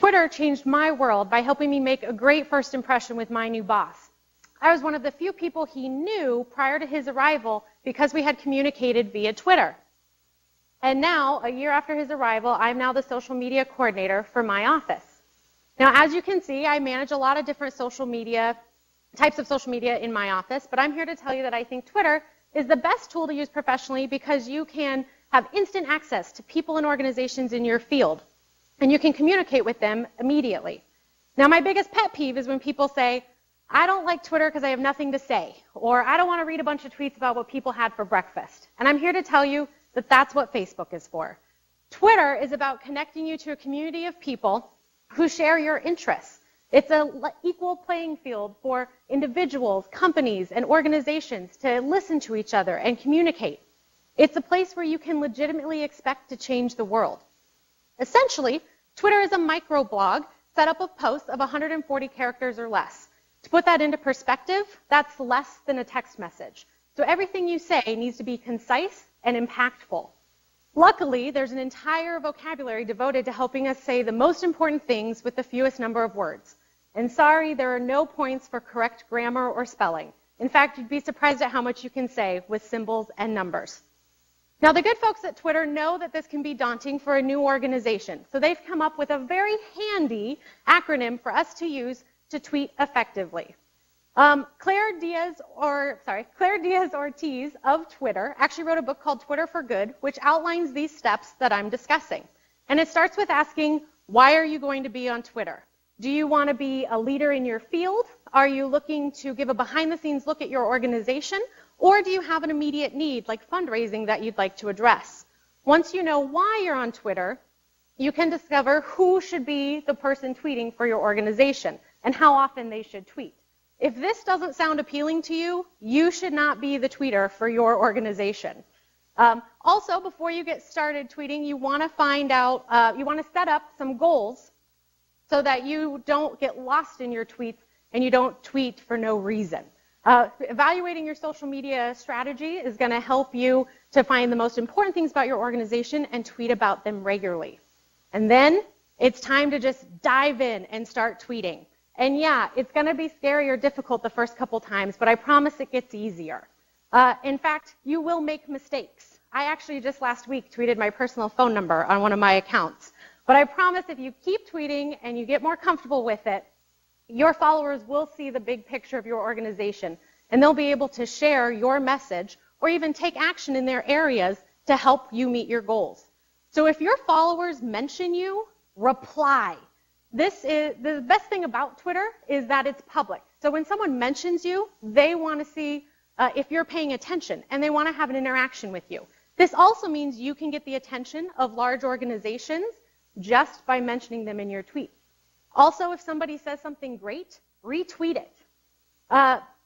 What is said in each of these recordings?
Twitter changed my world by helping me make a great first impression with my new boss. I was one of the few people he knew prior to his arrival because we had communicated via Twitter. And now, a year after his arrival, I'm now the social media coordinator for my office. Now, as you can see, I manage a lot of different types of social media in my office, but I'm here to tell you that I think Twitter is the best tool to use professionally because you can have instant access to people and organizations in your field, and you can communicate with them immediately. Now, my biggest pet peeve is when people say, I don't like Twitter because I have nothing to say, or I don't want to read a bunch of tweets about what people had for breakfast. And I'm here to tell you that that's what Facebook is for. Twitter is about connecting you to a community of people who share your interests. It's an equal playing field for individuals, companies, and organizations to listen to each other and communicate. It's a place where you can legitimately expect to change the world. Essentially, Twitter is a microblog set up of posts of 140 characters or less. To put that into perspective, that's less than a text message. So everything you say needs to be concise and impactful. Luckily, there's an entire vocabulary devoted to helping us say the most important things with the fewest number of words. And sorry, there are no points for correct grammar or spelling. In fact, you'd be surprised at how much you can say with symbols and numbers. Now, the good folks at Twitter know that this can be daunting for a new organization, so they've come up with a very handy acronym for us to use to tweet effectively. Claire Diaz Ortiz of Twitter actually wrote a book called Twitter for Good, which outlines these steps that I'm discussing. And it starts with asking, why are you going to be on Twitter? Do you want to be a leader in your field? Are you looking to give a behind-the-scenes look at your organization? Or do you have an immediate need, like fundraising, that you'd like to address? Once you know why you're on Twitter, you can discover who should be the person tweeting for your organization and how often they should tweet. If this doesn't sound appealing to you, you should not be the tweeter for your organization. Also, before you get started tweeting, you want to set up some goals so that you don't get lost in your tweets and you don't tweet for no reason. Evaluating your social media strategy is going to help you to find the most important things about your organization and tweet about them regularly. And then it's time to just dive in and start tweeting. And yeah, it's going to be scary or difficult the first couple times, but I promise it gets easier. In fact, you will make mistakes. I actually just last week tweeted my personal phone number on one of my accounts. But I promise if you keep tweeting and you get more comfortable with it, your followers will see the big picture of your organization, and they'll be able to share your message or even take action in their areas to help you meet your goals. So if your followers mention you, reply. The best thing about Twitter is that it's public. So when someone mentions you, they want to see if you're paying attention, and they want to have an interaction with you. This also means you can get the attention of large organizations just by mentioning them in your tweet. Also, if somebody says something great, retweet it.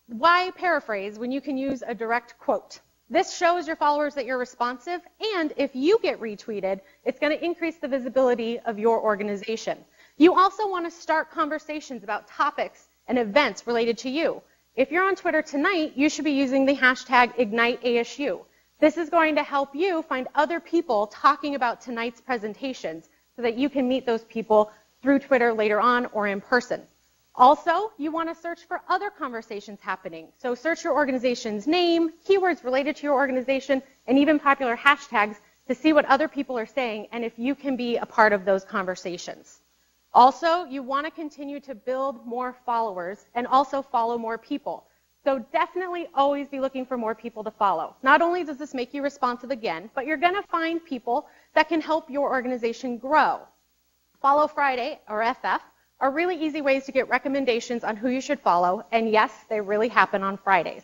Why paraphrase when you can use a direct quote? This shows your followers that you're responsive, and if you get retweeted, it's going to increase the visibility of your organization. You also want to start conversations about topics and events related to you. If you're on Twitter tonight, you should be using the hashtag #IgniteASU. This is going to help you find other people talking about tonight's presentations so that you can meet those people through Twitter later on or in person. Also, you want to search for other conversations happening. So search your organization's name, keywords related to your organization, and even popular hashtags to see what other people are saying and if you can be a part of those conversations. Also, you want to continue to build more followers and also follow more people. So definitely always be looking for more people to follow. Not only does this make you responsive again, but you're going to find people that can help your organization grow. Follow Friday, or FF, are really easy ways to get recommendations on who you should follow, and yes, they really happen on Fridays.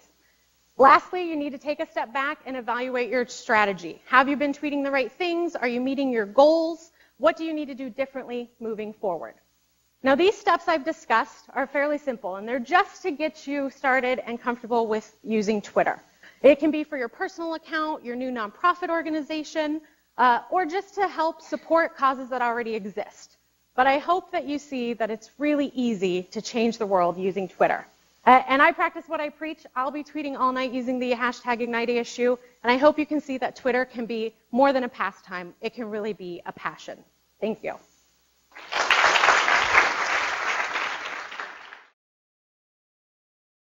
Lastly, you need to take a step back and evaluate your strategy. Have you been tweeting the right things? Are you meeting your goals? What do you need to do differently moving forward? Now, these steps I've discussed are fairly simple, and they're just to get you started and comfortable with using Twitter. It can be for your personal account, your new nonprofit organization, or just to help support causes that already exist. But I hope that you see that it's really easy to change the world using Twitter. And I practice what I preach. I'll be tweeting all night using the hashtag #IgniteASU, and I hope you can see that Twitter can be more than a pastime. It can really be a passion. Thank you.